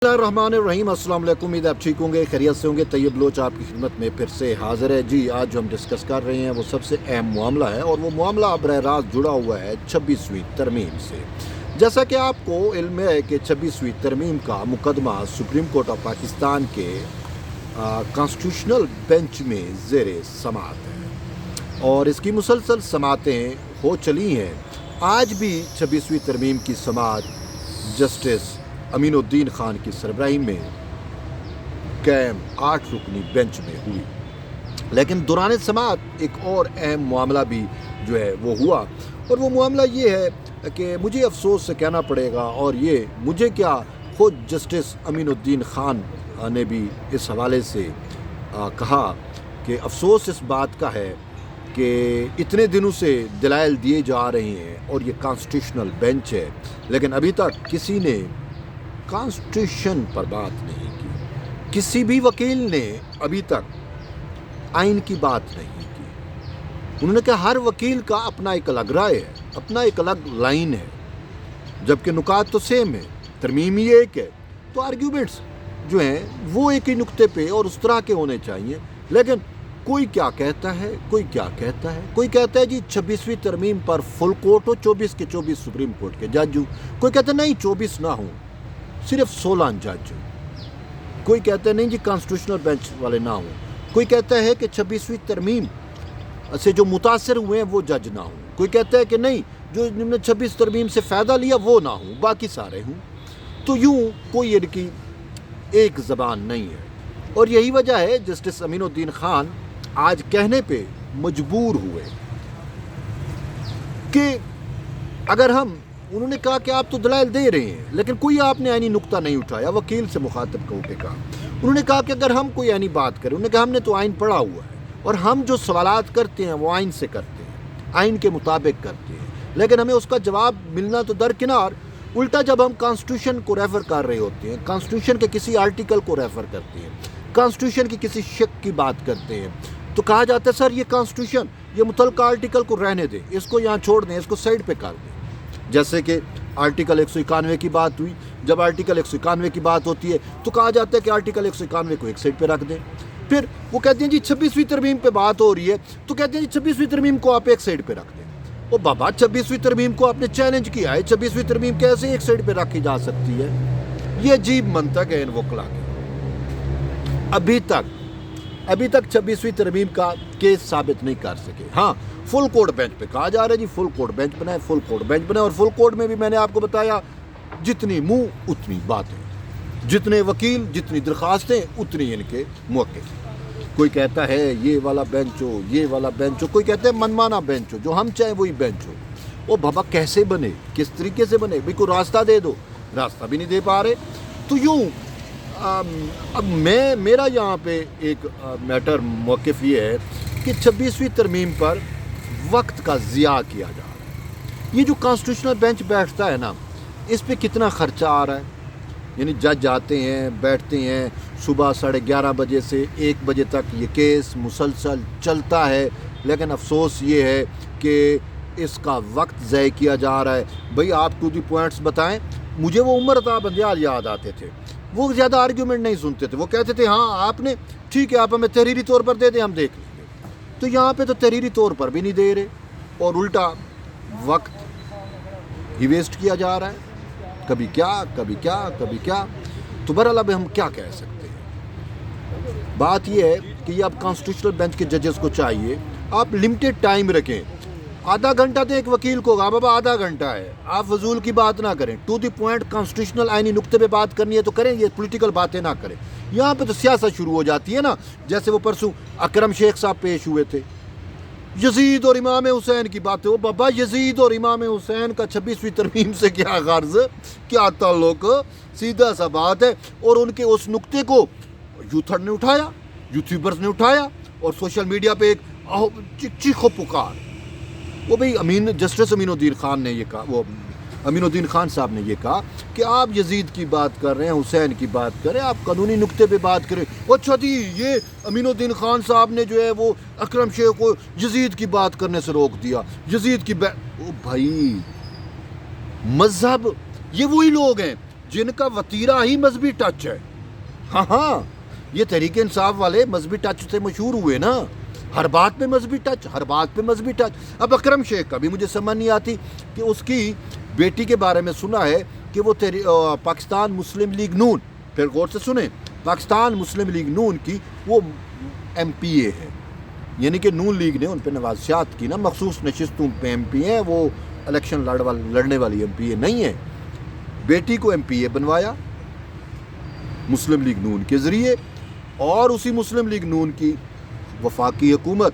रहीम अस्सलाम वालेकुम। उम्मीद आप ठीक होंगे, खैरियत से होंगे। तैयब लोच आपकी खिदमत में फिर से हाजिर है। जी, आज जो हम डिस्कस कर रहे हैं वो सबसे अहम मामला है और वो मामला बरह रास्त जुड़ा हुआ है 26वीं तरमीम से। जैसा कि आपको इल्म है कि 26वीं तरमीम का मुकदमा सुप्रीम कोर्ट ऑफ पाकिस्तान के कॉन्स्टिट्यूशनल बेंच में ज़ेर समाअत है और इसकी मुसलसल समाअतें हो चली हैं। आज भी 26वीं तरमीम की समाअत जस्टिस अमीनुद्दीन खान की सरबराही में कायम 8 रुकनी बेंच में हुई। लेकिन दौरान समाअत एक और अहम मामला भी जो है वो हुआ और वो मामला ये है कि मुझे अफसोस से कहना पड़ेगा, और ये मुझे क्या, खुद जस्टिस अमीनुद्दीन खान ने भी इस हवाले से कहा कि अफसोस इस बात का है कि इतने दिनों से दलाइल दिए जा रहे हैं और ये कॉन्स्टिट्यूशनल बेंच है, लेकिन अभी तक किसी ने कॉन्स्टिट्यूशन पर बात नहीं की। किसी भी वकील ने अभी तक आइन की बात नहीं की। उन्होंने कहा हर वकील का अपना एक अलग राय है, अपना एक अलग लाइन है, जबकि नुकात तो सेम है, तरमीम ही एक है, तो आर्ग्यूमेंट्स जो हैं वो एक ही नुक्ते पे और उस तरह के होने चाहिए। लेकिन कोई क्या कहता है, कोई क्या कहता है, कोई कहता है जी 26वीं तरमीम पर फुल कोर्ट हो, 24 के 24 सुप्रीम कोर्ट के जज हो। कोई कहता है नहीं 24 ना हो, सिर्फ 16 जज हो। कोई कहता है नहीं जी कॉन्स्टिट्यूशनल बेंच वाले ना हो। कोई कहता है कि 26वीं तरमीम से जो मुतासर हुए हैं वो जज ना हो। कोई कहता है कि नहीं जो जिन्होंने 26 तरमीम से फ़ायदा लिया वो ना हो, बाकी सारे हों। तो यूँ कोई इनकी एक ज़बान नहीं है और यही वजह है जस्टिस अमीनुद्दीन खान आज कहने पे मजबूर हुए कि अगर हम, उन्होंने कहा कि आप तो दलाइल दे रहे हैं लेकिन कोई आपने आईनी नुक्ता नहीं उठाया। वकील से मुखातब होकर कहा, उन्होंने कहा कि अगर हम कोई आईनी बात करें, उन्होंने कहा हमने तो आइन पढ़ा हुआ है और हम जो सवालात करते हैं वो आइन से करते हैं, आइन के मुताबिक करते हैं, लेकिन हमें उसका जवाब मिलना तो दरकिनार, उल्टा जब हम कॉन्स्टिट्यूशन को रेफ़र कर रहे होते हैं, कॉन्स्टिट्यूशन के किसी आर्टिकल को रेफ़र करते हैं, कॉन्स्टिट्यूशन की किसी शक की बात करते हैं, तो कहा जाता है सर ये कॉन्स्टिट्यूशन, ये मुतल्लिका आर्टिकल को रहने दें, इसको यहाँ छोड़ दें, इसको साइड पे कर दें। जैसे कि आर्टिकल 191 की बात हुई, जब आर्टिकल 191 की बात होती है तो कहा जाता है कि आर्टिकल 191 को एक साइड पे रख दें। फिर वो कहते हैं जी 26वीं तरमीम पे बात हो रही है तो कहते हैं जी 26वीं तरमीम को आप एक साइड पे रख दें। ओ बाबा, 26वीं तरमीम को आपने चैलेंज किया है, 26वीं तरमीम कैसे एक साइड पे रखी जा सकती है? ये अजीब मंतक है इन वकला के। अभी तक 26वीं तरमीम का केस साबित नहीं कर सके। हाँ, फुल कोर्ट बेंच पे कहा जा रहा है जी फुल कोर्ट बेंच बनाए, फुल कोर्ट बेंच बनाए, और फुल कोर्ट में भी मैंने आपको बताया जितनी मुंह उतनी बातें, जितने वकील जितनी दरखास्तें उतनी इनके मौके। कोई कहता है ये वाला बेंच हो, ये वाला बेंच हो, कोई कहता है मनमाना बेंच हो, जो हम चाहें वही बेंच हो। वो बाबा कैसे बने, किस तरीके से बने? भाई कोई रास्ता दे दो, रास्ता भी नहीं दे पा रहे। तो यूँ अब मेरा यहाँ पे एक मैटर मौक़िफ़ ये है कि 26वीं तरमीम पर वक्त का ज़िया किया जा रहा है। ये जो कॉन्स्टिट्यूशनल बेंच बैठता है ना, इस पे कितना ख़र्चा आ रहा है। यानी जज आते हैं, बैठते हैं, सुबह 11:30 बजे से 1 बजे तक ये केस मुसलसल चलता है, लेकिन अफसोस ये है कि इसका वक्त ज़ाय किया जा रहा है। भाई आप टू दी पॉइंट्स बताएं। मुझे वो उमर अता बंदियाल याद आते थे, वो ज़्यादा आर्ग्यूमेंट नहीं सुनते थे, वो कहते थे हाँ आपने ठीक है, आप हमें तहरीरी तौर पर दे दें, हम देख लेंगे। तो यहाँ पे तो तहरीरी तौर पर भी नहीं दे रहे और उल्टा वक्त ही वेस्ट किया जा रहा है, कभी क्या कभी क्या कभी क्या। तो बहरहाल अब हम क्या कह सकते हैं। बात यह है कि ये अब कॉन्स्टिट्यूशनल बेंच के जजेस को चाहिए आप लिमिटेड टाइम रखें। आधा घंटा तो एक वकील को, हाँ बाबा आधा घंटा है, आप फजूल की बात ना करें, टू द पॉइंट कॉन्स्टिट्यूशनल आईनी नुक्ते पे बात करनी है तो करें, ये पॉलिटिकल बातें ना करें। यहाँ पे तो सियासत शुरू हो जाती है ना, जैसे वो परसों अकरम शेख साहब पेश हुए थे, यजीद और इमाम हुसैन की बात है। वो बाबा यजीद और इमाम हुसैन का 26वीं तरमीम से क्या गर्ज, क्या ताल्लुक, सीधा सा बात है। और उनके उस नुक्ते को यूथर ने उठाया, यूट्यूबर्स ने उठाया और सोशल मीडिया पे एक चीखो पुकार। वो भाई जस्टिस अमीनुद्दीन खान ने ये कहा, वो अमीनुद्दीन खान साहब ने ये कहा कि आप यजीद की बात कर रहे हैं, हुसैन की बात करें, आप कानूनी नुक्ते पे बात करें। अच्छा जी, ये अमीनुद्दीन खान साहब ने जो है वो अकरम शेख को यजीद की बात करने से रोक दिया, यजीद की ओ भाई, मजहब ये वही लोग हैं جن کا وتیرہ ہی مذہبی ٹچ ہے. ہاں یہ تحریک انصاف والے مذہبی ٹچ سے مشہور ہوئے نا, ہر بات پہ مذہبی ٹچ, ہر بات پہ مذہبی ٹچ. اب اکرم شیخ کا بھی مجھے سمجھ نہیں آتی کہ اس کی بیٹی کے بارے میں سنا ہے کہ وہ پاکستان مسلم لیگ نون, پھر غور سے سنیں, پاکستان مسلم لیگ نون کی وہ ایم پی اے ہے, یعنی کہ نون لیگ نے ان پہ نوازشات کی نا, مخصوص نشستوں پہ ایم پی ہیں, وہ الیکشن لڑنے والی ایم پی اے نہیں ہے. بیٹی کو ایم پی اے بنوایا مسلم لیگ نون کے ذریعے, اور اسی مسلم لیگ نون کی وفاقی حکومت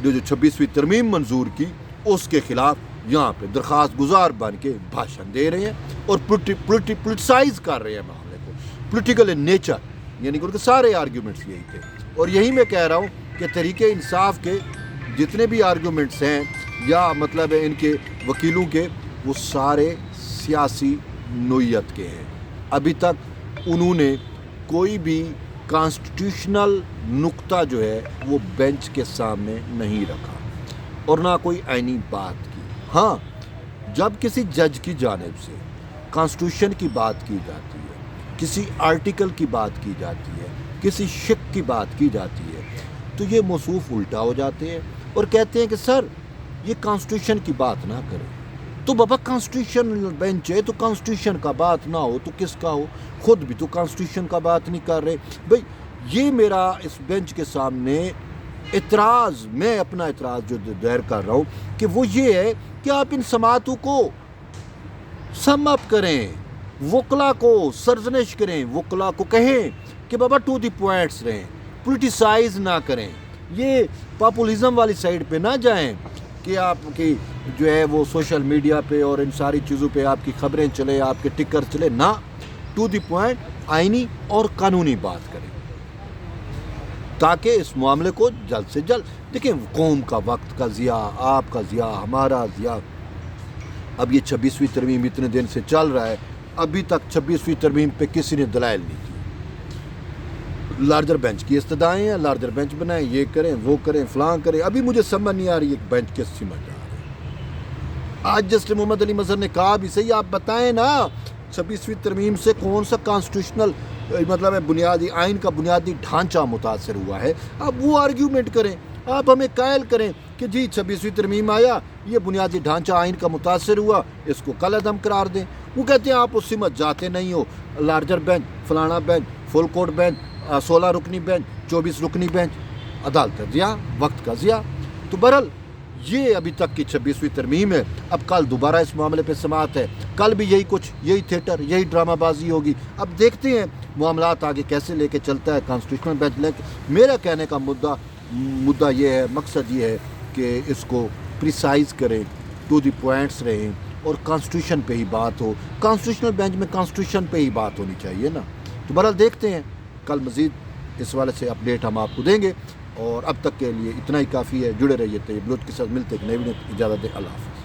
جو 26ویں ترمیم منظور کی, اس کے خلاف یہاں پہ درخواست گزار بن کے بھاشن دے رہے ہیں اور پولیٹیسائز کر رہے ہیں معاملے کو, پولیٹیکل ان نیچر, یعنی کہ ان کے سارے آرگیومنٹس یہی تھے. اور یہی میں کہہ رہا ہوں کہ تحریک انصاف کے جتنے بھی آرگیومنٹس ہیں یا مطلب ان کے وکیلوں کے, وہ سارے سیاسی نوعیت کے ہیں. ابھی تک انہوں نے کوئی بھی کانسٹیٹیوشنل نقطہ جو ہے وہ بینچ کے سامنے نہیں رکھا اور نہ کوئی آئینی بات کی. ہاں, جب کسی جج کی جانب سے کانسٹیٹیوشن کی بات کی جاتی ہے, کسی آرٹیکل کی بات کی جاتی ہے, کسی شک کی بات کی جاتی ہے, تو یہ موصوف الٹا ہو جاتے ہیں اور کہتے ہیں کہ سر یہ کانسٹیٹیوشن کی بات نہ کریں. تو بابا کانسٹیٹیوشن بینچ ہے تو کانسٹیٹیوشن کا بات نہ ہو تو کس کا ہو؟ خود بھی تو کانسٹیٹیوشن کا بات نہیں کر رہے. بھئی یہ میرا اس بینچ کے سامنے اعتراض, میں اپنا اعتراض جو دائر کر رہا ہوں کہ وہ یہ ہے کہ آپ ان سماعتوں کو سم اپ کریں, وکلا کو سرزنش کریں, وکلا کو کہیں کہ بابا ٹو دی پوائنٹس رہیں, پولیٹیسائز نہ کریں, یہ پاپولیزم والی سائڈ پہ نہ جائیں کہ آپ کی جو ہے وہ سوشل میڈیا پہ اور ان ساری چیزوں پہ آپ کی خبریں چلے, آپ کے ٹکر چلے. نہ, ٹو دی پوائنٹ آئینی اور قانونی بات کریں تاکہ اس معاملے کو جلد سے جلد دیکھیں. قوم کا وقت کا ضیاع, آپ کا ضیاع, ہمارا ضیاع. اب یہ 26ویں ترمیم اتنے دن سے چل رہا ہے, ابھی تک 26ویں ترمیم پہ کسی نے دلائل نہیں دی. لارجر بینچ کی استدعائیں ہیں, لارجر بینچ بنائیں, یہ کریں, وہ کریں, فلاں کریں. ابھی مجھے سمجھ نہیں آ رہی ایک بینچ کس سمجھ آ رہی ہے. آج جسٹس محمد علی مظہر نے کہا بھی صحیح, آپ بتائیں نا 26ویں ترمیم سے کون سا کانسٹیٹیوشنل مطلب بنیادی آئین کا بنیادی ڈھانچہ متاثر ہوا ہے. آپ وہ آرگیومنٹ کریں, آپ ہمیں قائل کریں کہ جی 26ویں ترمیم آیا, یہ بنیادی ڈھانچہ آئین کا متاثر ہوا, اس کو کل عدم قرار دیں. وہ کہتے ہیں آپ اس سمت جاتے نہیں ہو, لارجر بینچ, فلانا بینچ, فل کورٹ بینچ, 16 رکنی بینچ, 24 رکنی بینچ. عدالت ضیاع, وقت کا ضیاع. تو بہرحال یہ ابھی تک کی 26ویں ترمیم ہے. اب کل دوبارہ اس معاملے پہ سماعت ہے, کل بھی یہی کچھ, یہی تھیٹر, یہی ڈرامہ بازی ہوگی. اب دیکھتے ہیں معاملات آگے کیسے لے کے چلتا ہے کانسٹیٹیوشنل بینچ لے کے. میرا کہنے کا مدعا یہ ہے, مقصد یہ ہے کہ اس کو پریسائز کریں, ٹو دی پوائنٹس رہیں اور کانسٹیٹیوشن پہ ہی بات ہو. کانسٹیٹیوشنل بینچ میں کانسٹیٹیوشن پہ ہی بات ہونی چاہیے نا. تو بہرحال دیکھتے ہیں, کل مزید اس والے سے اپڈیٹ ہم آپ کو دیں گے. اور اب تک کے لیے اتنا ہی کافی ہے. جڑے رہیے طیب بلوچ کے ساتھ, ملتے ایک نئی ویڈیو. اجازت دیں, اللہ حافظ.